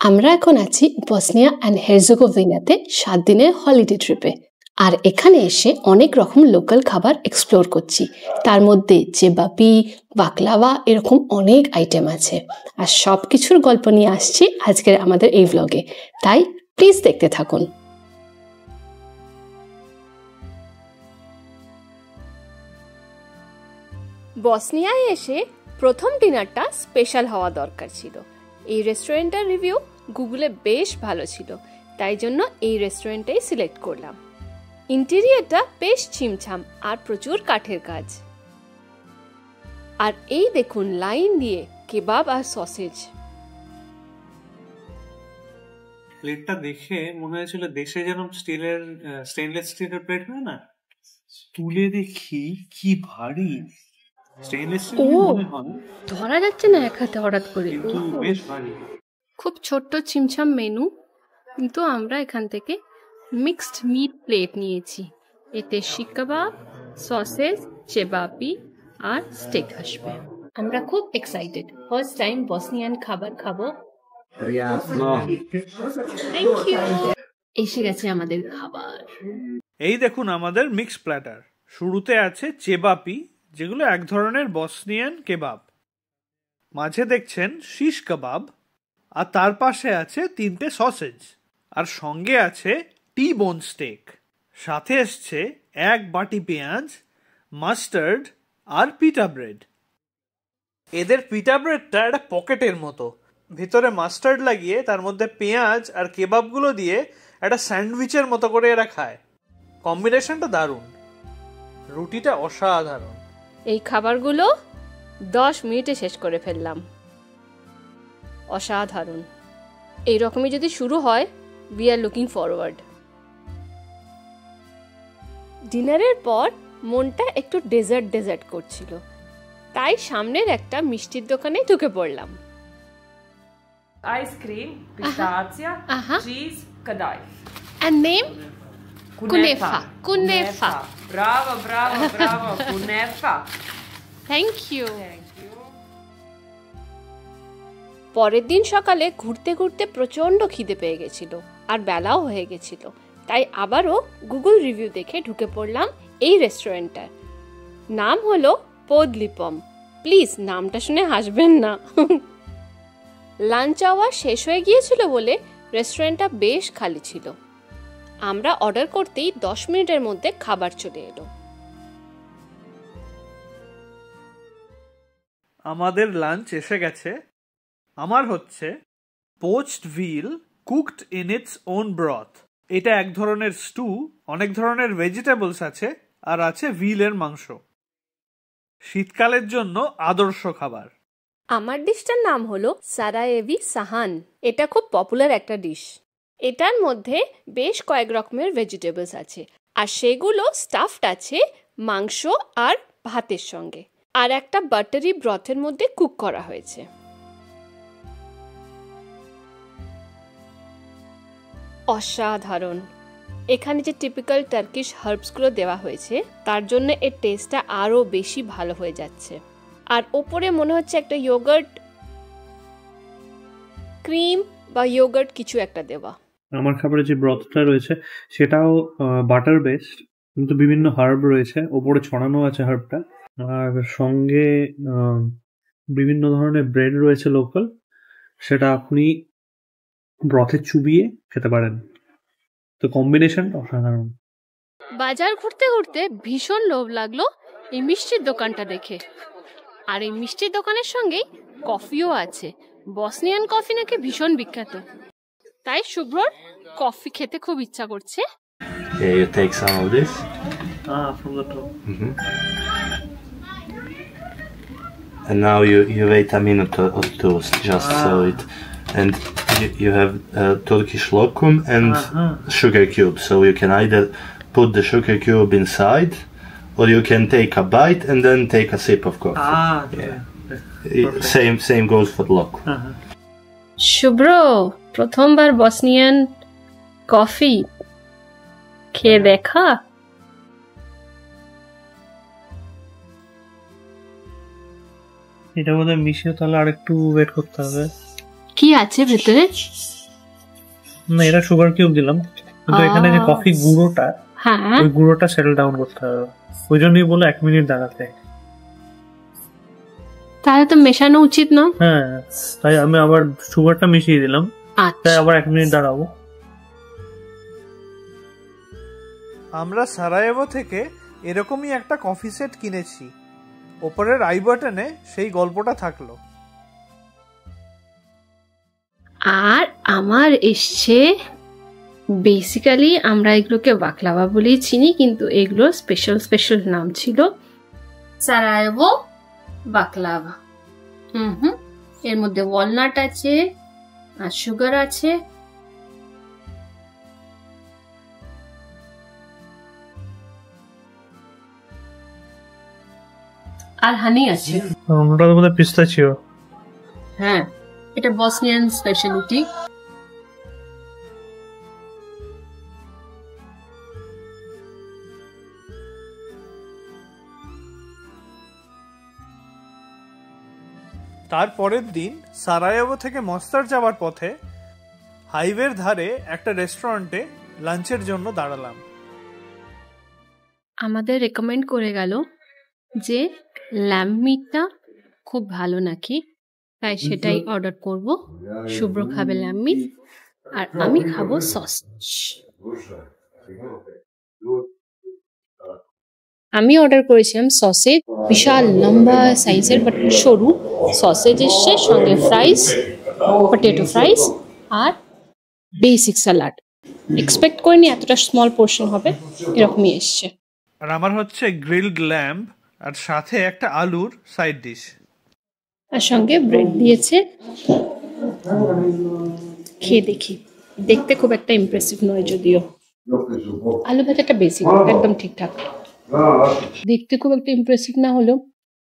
আমরা এখন আছি বসনিয়া অ্যান্ড হের্জেগোভিনাতে 7 দিনের হলিডে ট্রিপে। আর এখানে এসে অনেক রকম লোকাল খাবার এক্সপ্লোর করছি। তার মধ্যে চেবাপি, বাকলাওয়া এরকম অনেক আইটেম আছে। আর সব কিছুর গল্প নিয়ে আসছি আজকের আমাদের এই ভ্লগে, তাই প্লিজ দেখতে থাকুন। বসনিয়ায় এসে প্রথম ডিনারটা স্পেশাল হওয়া দরকার ছিল। এই রেস্টুরেন্টের রিভিউ গুগলে বেশ ভালো ছিল, তাই জন্য এই রেস্টুরেন্টেই সিলেক্ট করলাম। ইন্টেরিয়রটা বেশ ছিমছাম আর প্রচুর কাঠের কাজ। আর এই দেখুন লাইন দিয়ে কেবাব আর সসেজ। প্লেটটা দেখে মনে হয়েছিল দেশে যেরকম স্টেনলেস স্টিলের প্লেট হয় না, তুলে দেখি কি ভারী। স্টেনলেস স্টিল মনে হয় ধরা যাচ্ছে না এক হাতে হঠাৎ করে, কিন্তু বেশ ভারী। খুব ছোট্ট ছিমছাম মেনু, কিন্তু আমরা এখান থেকে মিক্সড মিট প্লেট নিয়েছি। এতে শিক কাবাব, সসেজ, চেবাপি আর স্টেক আসবে। আমরা খুব এক্সাইটেড, ফার্স্ট টাইম বসনিয়ান খাবার খাবো। Thank you. এসে গেছে আমাদের খাবার। এই দেখুন আমাদের মিক্স প্ল্যাটার। শুরুতে আছে চেবাপি, যেগুলো এক ধরনের বসনিয়ান কেবাব। মাঝে দেখছেন শিশ কাবাব, আর তার পাশে আছে 3টে সসেজ, আর সঙ্গে আছে টি বোন স্টেক। সাথে এসছে 1 বাটি পেঁয়াজ, মাস্টার্ড আর পিটা ব্রেড। এদের পিটা ব্রেডটা একটা পকেটের মতো, ভিতরে মাস্টার্ড লাগিয়ে তার মধ্যে পেঁয়াজ আর কেবাবগুলো দিয়ে একটা স্যান্ডউইচের মতো করে এরা খায়। কম্বিনেশনটা দারুণ, রুটিটা অসাধারণ। এই খাবারগুলো 10 মিনিটে শেষ করে ফেললাম। অসাধারণ। এইরকমই যদি শুরু হয়, উই আর লুকিং ফরওয়ার্ড। ডিনারের পর মনটা একটু ডেজার্ট করছিল, তাই সামনের একটা মিষ্টির দোকানে ঢুকে পড়লাম। Ice cream, pistachio, cheese, kadaif. And name? Kunefa. Kunefa. Bravo, Kunefa. Thank you. পরের দিন সকালে ঘুরতে ঘুরতে প্রচন্ড খিদে পেয়ে গেছিল, আর বেলাও হয়ে গেছিল, তাই আবারও গুগল রিভিউ দেখে ঢুকে পড়লাম এই রেস্টুরেন্টটার। নাম হলো পোদলিপম। প্লিজ নামটা শুনে হাসবেন না। লাঞ্চ আওয়ার শেষ হয়ে গিয়েছিল বলে রেস্টুরেন্টটা বেশ খালি ছিল। আমরা অর্ডার করতেই 10 মিনিটের মধ্যে খাবার চলে এলো। আমাদের লাঞ্চ এসে গেছে। আমার হচ্ছে poached Bhil cooked in its own broth. এটা এক ধরনের স্টু, অনেক ধরনের ভেজিটেবলস আছে, আর আছে ভিলের মাংস। শীতকালের জন্য আদর্শ খাবার। আমার ডিশটার নাম হলো সারায়েভি সাহান। এটা খুব পপুলার একটা ডিশ। এটার মধ্যে বেশ কয়েক রকমের ভেজিটেবলস আছে, আর সেগুলো স্টাফড আছে মাংস আর ভাতের সঙ্গে, আর একটা বাটারি ব্রথের মধ্যে কুক করা হয়েছে। অসাধারণ। এখানে যে টিপিক্যাল টার্কিশ হার্বসগুলো দেওয়া হয়েছে, তার জন্য এর টেস্টটা আরো বেশি ভালো হয়ে যাচ্ছে। আর ওপরে মনে হচ্ছে একটা ইয়োগার্ট, ক্রিম বা ইয়োগার্ট কিছু একটা দেওয়া। আমার খাবারে যে ব্রথটা রয়েছে সেটাও বাটার বেসড, কিন্তু বিভিন্ন হার্ব রয়েছে, ওপরে ছড়ানো আছে হার্বটা, আর সঙ্গে বিভিন্ন ধরনের ব্রেড রয়েছে লোকাল, সেটা আপনি ব্রথে চুবিয়ে খেতে পারেন। তো কম্বিনেশনটা অসাধারণ। বাজার ঘুরতে ঘুরতে ভীষণ লোভ লাগলো এই মিষ্টির দোকানটা দেখে। আর এই মিষ্টির দোকানের সঙ্গেই কফিও আছে। বসনিয়ান কফি নাকি ভীষণ বিখ্যাত, তাই শুভ্রর কফি খেতে খুব ইচ্ছা করছে। Yeah, you take some of this. From the top. And now you wait a minute or two, just so it, and you have Turkish lokum and sugar cube. So you can either put the sugar cube inside, or you can take a bite and then take a sip of coffee. Same goes for lokum. শুভ্র প্রথমবার Bosnian coffee খেয়ে দেখা। এটা বোধহয় মিশিয়ে তাহলে আরেকটু wait করতে হবে। কি আছে ভেতরে? না, এটা সুগার কিউব দিলাম, কিন্তু এখানে যে কফি গুঁড়োটা, হ্যাঁ ওই গুঁড়োটা সেটেল ডাউন করতে হবে, ওই জন্যই বলে 1 মিনিট দাঁড়াতে। তাহলে তো মেশানো উচিত না। হ্যাঁ, তাই আমি আবার সুগারটা মিশিয়ে দিলাম, আচ্ছা তাই আবার 1 মিনিট দাঁড়াবো। আমরা সারায়েভো থেকে এরকমই একটা কফি সেট কিনেছি, ওপরের আই বাটনে সেই গল্পটা থাকলো। আর আমার এসছে, বেসিক্যালি আমরা এগুলোকে বাকলাভা বলেই চিনি, কিন্তু এগুলো স্পেশাল স্পেশাল নাম ছিল সারায়েভো বাকলাভা। এর মধ্যে ওয়ালনাট আছে আর সুগার আছে, আর হানি আছে। ওটা তো বোধহয় পিস্তাচিও। হ্যাঁ, এটা বসনিয়ান স্পেশালিটি। তারপরের দিন সারায়েভো থেকে মস্তার যাওয়ার পথে হাইওয়ের ধারে একটা রেস্টুরেন্টে লাঞ্চের জন্য দাঁড়ালাম। আমাদের রেকমেন্ড করে গেল যে ল্যাম্ব মিটটা খুব ভালো নাকি, তাই সেটাই অর্ডার করব। শুভ্র খাবে ল্যাম্ব মিট আর আমি খাবো সসেজ। আমি অর্ডার করেছিলাম সসেজ, বিশাল লম্বা সাইজের বাট সরু সসেজ এসছে, সঙ্গে ফ্রাইস, পটেটো ফ্রাইস আর বেসিক স্যালাড। এক্সপেক্ট করিনি এতটা স্মল পোর্শন হবে, এরকমই এসছে। আর আমার হচ্ছে গ্রিলড ল্যাম্ব আর সাথে একটা আলুর সাইড ডিশ, আর সঙ্গে ব্রেড দিয়েছে। খেয়ে দেখি, দেখতে খুব একটা ইমপ্রেসিভ নয় যদিও, আলু ভাজাটা বেসিক একদম ঠিকঠাক, দেখতে খুব একটা ইমপ্রেসিভ না হলেও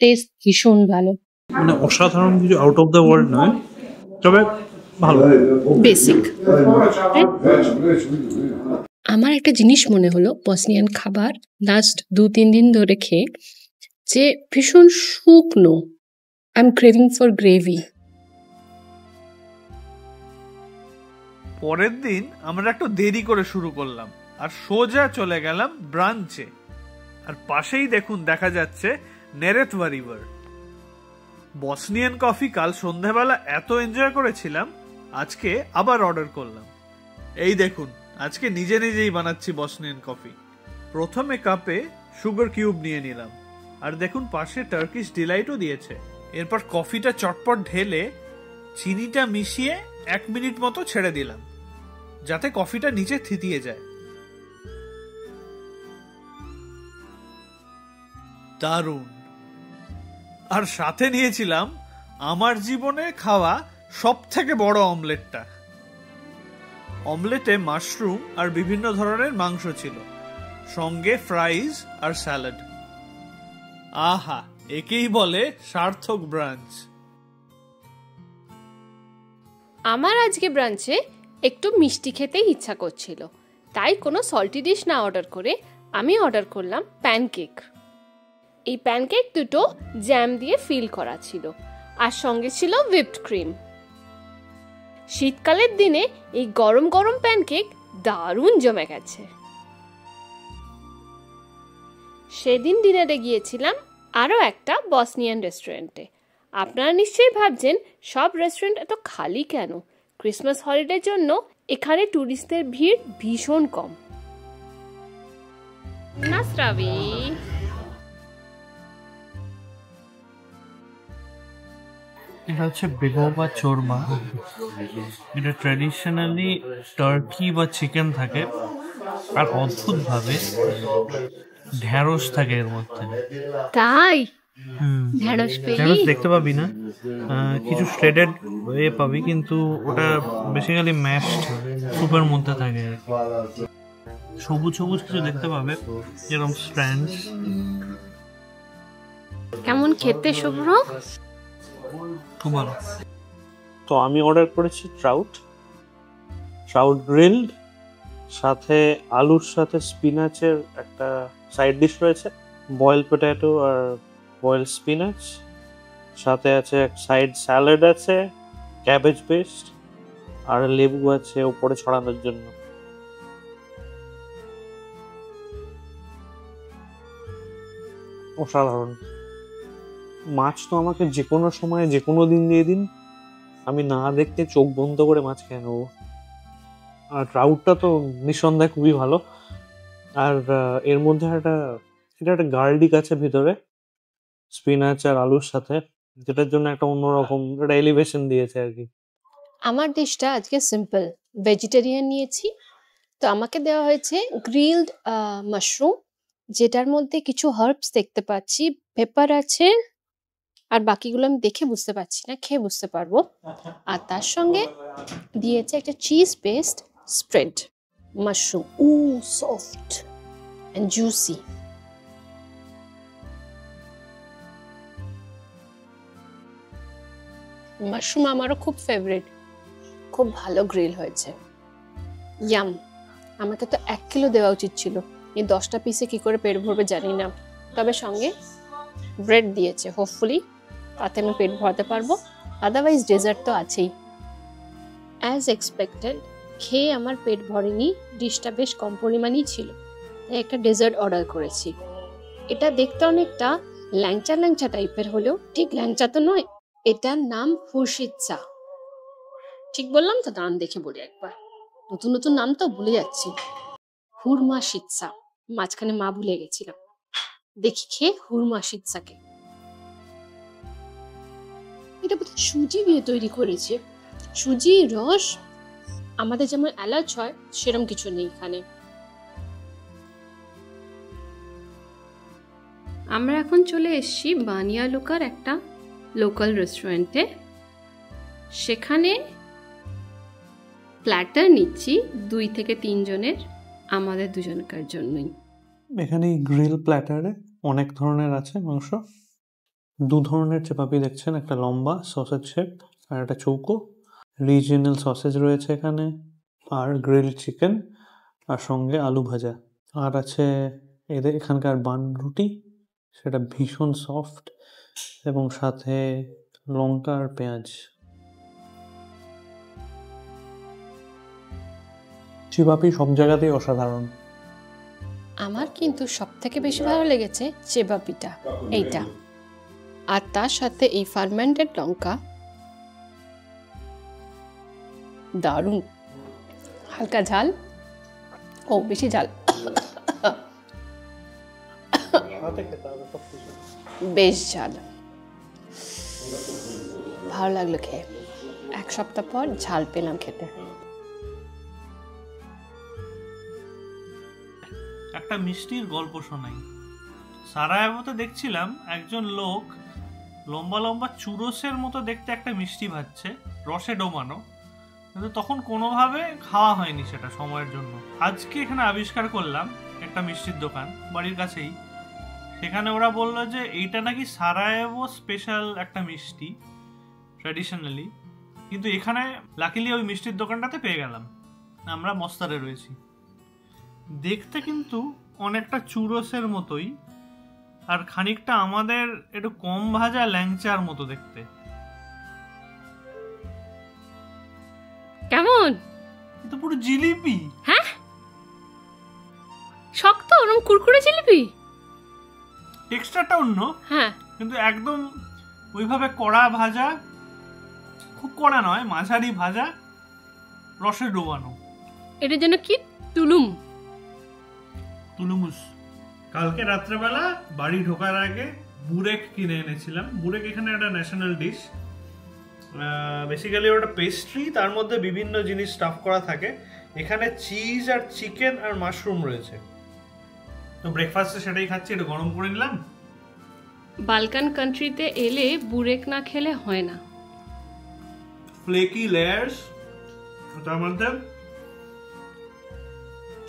টেস্ট ভীষণ ভালো, মানে অসাধারণ কিছু আউট অফ দ্য ওয়ার্ল্ড নয়, তবে ভালো, বেসিক। আমার একটা জিনিস মনে হলো বসনিয়ান খাবার লাস্ট 2-3 দিন ধরে খেয়ে, যে ভীষণ শুকনো। I am craving for gravy. পরের দিন আমরা একটু দেরি করে শুরু করলাম আর সোজা চলে গেলাম ব্রাঞ্চে। আর পাশেই দেখুন দেখা যাচ্ছে নেরেথওয়া রিভার। বসনিয়ান কফি কাল সন্ধ্যাবেলা এত এনজয় করেছিলাম, আজকে আবার অর্ডার করলাম। এই দেখুন, আজকে নিজে নিজেই বানাচ্ছি বসনিয়ান কফি। প্রথমে কাপে সুগার কিউব নিয়ে নিলাম, আর দেখুন পাশে টার্কিশ ডিলাইটও দিয়েছে। এরপর কফিটা চটপট ঢেলে চিনিটা মিশিয়ে 1 মিনিট মতো ছেড়ে দিলাম, যাতে কফিটা নিচে থিতিয়ে যায়। দারুণ। আর সাথে নিয়েছিলাম আমার জীবনে খাওয়া সব থেকে বড় অমলেটটা। অমলেটে মাশরুম আর বিভিন্ন ধরনের মাংস ছিল, সঙ্গে ফ্রাইজ আর স্যালাড। আহা, একেই বলে সার্থক ব্রাঞ্চ। আমার আজকে ব্রাঞ্চে একটু মিষ্টি খেতেই ইচ্ছা করছিল, তাই কোনো সল্টি ডিশ না অর্ডার করে আমি অর্ডার করলাম প্যানকেক। এই প্যানকেক দুটো জ্যাম দিয়ে ফিল করা ছিল, আর সঙ্গে ছিল হুইপড ক্রিম। শীতকালের দিনে এই গরম গরম প্যানকেক দারুণ জমে গেছে। সেদিন ডিনারে গিয়েছিলাম আরও একটা বসনিয়ান রেস্টুরেন্টে। আপনারা নিশ্চয়ই ভাবছেন সব রেস্টুরেন্ট এত খালি কেন? ক্রিসমাস হলিডের জন্য এখানে ট্যুরিস্টদের ভিড় ভীষণ কম। নাসরাবি এটা হচ্ছে বেগোবা চোরমা। এটা ট্র্যাডিশনালি টার্কি বা চিকেন থাকে, আর অদ্ভুতভাবে ঢ্যাঁড়স থাকে এর মধ্যে। তাই ঢেঁড়স ঢ্যাঁড়স দেখতে পাবি না, কিছু শ্রেডেড পাবি, কিন্তু ওটা বেসিক্যালি ম্যাশড সুপের মধ্যে থাকে। সবুজ সবুজ কিছু দেখতে পাবে, যেরকম স্ট্র্যান্ডস। কেমন খেতে শুভ্র? খুব ভালো। তো আমি অর্ডার করেছি ট্রাউট গ্রিলড, সাথে আলুর সাথে স্পিনাচের একটা সাইড ডিশ রয়েছে, বয়েল পটেটো আর বয়েল স্পিনাচ, সাথে আছে এক সাইড স্যালাড আছে ক্যাবেজ বেসড, আর লেবু আছে উপরে ছড়ানোর জন্য। অসাধারণ। মাছ তো আমাকে যে কোনো সময় যে কোনো দিন দিয়ে দিন, আমি না দেখতে চোখ বন্ধ করে মাছ খেয়ে নেবো। আর ট্রাউটটা তো নিঃসন্দেহে খুবই ভালো। আর এর মধ্যে এটা একটা গার্লিক আছে ভিতরে, স্পিনাচ আর আলুর সাথে, যেটার জন্য একটা অন্যরকম একটা এলিভেশন দিয়েছে আর কি। আমার ডিশটা আজকে সিম্পল ভেজিটেরিয়ান নিয়েছি, তো আমাকে দেওয়া হয়েছে গ্রিলড মাশরুম, যেটার মধ্যে কিছু হার্বস দেখতে পাচ্ছি, পেপার আছে, আর বাকিগুলো আমি দেখে বুঝতে পারছি না, খেয়ে বুঝতে পারবো। আর তার সঙ্গে দিয়েছে একটা cheese based spread mushroom, soft and juicy. Mushroom আমারও খুব ফেভারিট, খুব ভালো গ্রিল হয়েছে, ইয়াম। আমাকে তো 1 কিলো দেওয়া উচিত ছিল, এই 10টা পিসে কি করে পেট ভরবে জানি না। তবে সঙ্গে ব্রেড দিয়েছে, হোপফুলি তাতে আমি পেট ভরাতে পারবো, আদারওয়াইজ ডেজার্ট তো আছেই। অ্যাজ এক্সপেক্টেড খেয়ে আমার পেট ভরেনি, ডিশটা বেশ কম পরিমাণেই ছিল, তাই একটা ডেজার্ট অর্ডার করেছি। এটা দেখতে অনেকটা ল্যাংচা ল্যাংচা টাইপের হলেও ঠিক ল্যাংচা তো নয়। এটার নাম হুরশিৎসা। ঠিক বললাম তো? নাম দেখে বলি একবার, নতুন নতুন নাম তো ভুলে যাচ্ছি। হুরমা শীতসা, মাঝখানে মা ভুলে গেছিলাম। দেখি খেয়ে হুরমা শীতসাকে। এটা বোধহয় সুজি দিয়ে তৈরি করেছে, সুজি রস। আমাদের যেমন এলাচ হয় সেরকম কিছু নেই এখানে। আমরা এখন চলে এসেছি বানিয়া লোকার একটা লোকাল রেস্টুরেন্টে। সেখানে প্ল্যাটার নিচ্ছি 2 থেকে 3 জনের, আমাদের 2 জনকার জন্যই। এখানে এই গ্রিল প্ল্যাটারে অনেক ধরনের আছে মাংস। 2 ধরনের চেপাপি দেখছেন, একটা লম্বা সসেজ শেপ আর একটা চৌকো। রিজিওনাল সসেজ রয়েছে এখানে, আর গ্রিল চিকেন, আর সঙ্গে আলু ভাজা। আর আছে এদের এখানকার বান রুটি, সেটা ভীষণ সফট, এবং সাথে লঙ্কা আর পেঁয়াজ। চেপাপি সব জায়গাতেই অসাধারণ। আমার কিন্তু সব থেকে বেশি ভালো লেগেছে চেবাপিটা, এইটা, আর তার সাথে এই ফার্মেন্টেড লঙ্কা, দারুণ। হালকা ঝাল, বেশি ঝাল, বেশ ঝাল, ভালো লাগলো খেয়ে। 1 সপ্তাহ পর ঝাল পেলাম খেতে। একটা মিষ্টির গল্প শোনাই। সারায়েভোতে দেখছিলাম একজন লোক লম্বা লম্বা চুরোসের মতো দেখতে একটা মিষ্টি ভাজছে, রসে ডোবানো, কিন্তু তখন কোনোভাবে খাওয়া হয়নি সেটা সময়ের জন্য। আজকে এখানে আবিষ্কার করলাম একটা মিষ্টির দোকান বাড়ির কাছেই, সেখানে ওরা বললো যে এইটা নাকি সারায়েভো স্পেশাল একটা মিষ্টি ট্র্যাডিশনালি, কিন্তু এখানে লাকিলি ওই মিষ্টির দোকানটাতে পেয়ে গেলাম। আমরা মস্তারে রয়েছি। দেখতে কিন্তু অনেকটা চুরোসের মতোই, আর খানিকটা আমাদের একটু কম ভাজা ল্যাংচার মতো দেখতে। কেমন? এটা পুরো জিলিপি। হ্যাঁ, শক্ত ওরকম কুরকুরে জিলিপি, টেক্সচারটা অন্য, হ্যাঁ, কিন্তু একদম ওইভাবে কড়া ভাজা, খুব কড়া নয়, মাঝারি ভাজা, রসে ডোবানো। এটার জন্য কি তুলুমুস। কালকে রাত্রেবেলা বাড়ি ঢোকার আগে বুরেক কিনে এনেছিলাম। বুরেক এখানে একটা ন্যাশনাল ডিশ, বেসিক্যালি ওটা পেস্ট্রি, তার মধ্যে বিভিন্ন জিনিস স্টাফ করা থাকে। এখানে চিজ আর চিকেন আর মাশরুম রয়েছে। তো ব্রেকফাস্টে সেটাই খাচ্ছি, একটু গরম করে নিলাম। বালকান কান্ট্রিতে এলে বুরেক না খেলে হয় না। ফ্লেকি লেয়ার্স, তার মধ্যে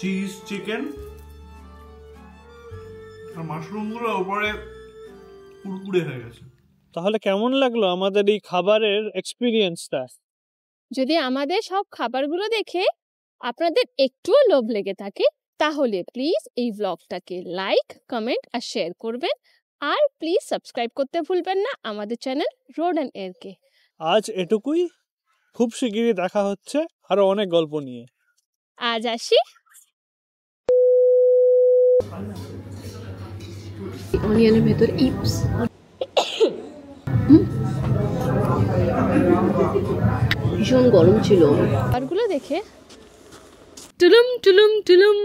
চিজ, চিকেন আর মাশরুমগুলো উপরে কুরকুরে হয়ে গেছে। তাহলে কেমন লাগলো আমাদের এই খাবারের এক্সপিরিয়েন্সটা? যদি আমাদের সব খাবারগুলো দেখে আপনাদের একটুও লোভ লেগে থাকে, তাহলে প্লিজ এই ব্লগটাকে লাইক, কমেন্ট আর শেয়ার করবেন। আর প্লিজ সাবস্ক্রাইব করতে ভুলবেন না আমাদের চ্যানেল রোড অ্যান্ড এয়ারকে। আজ এটুকুই। খুব শিগগিরই দেখা হচ্ছে আরো অনেক গল্প নিয়ে। আজ আসি। অনিয়নের ভেতর ইপস, ভীষণ গরম ছিল। খাবারগুলো দেখে টুলুম টুলুম টুলুম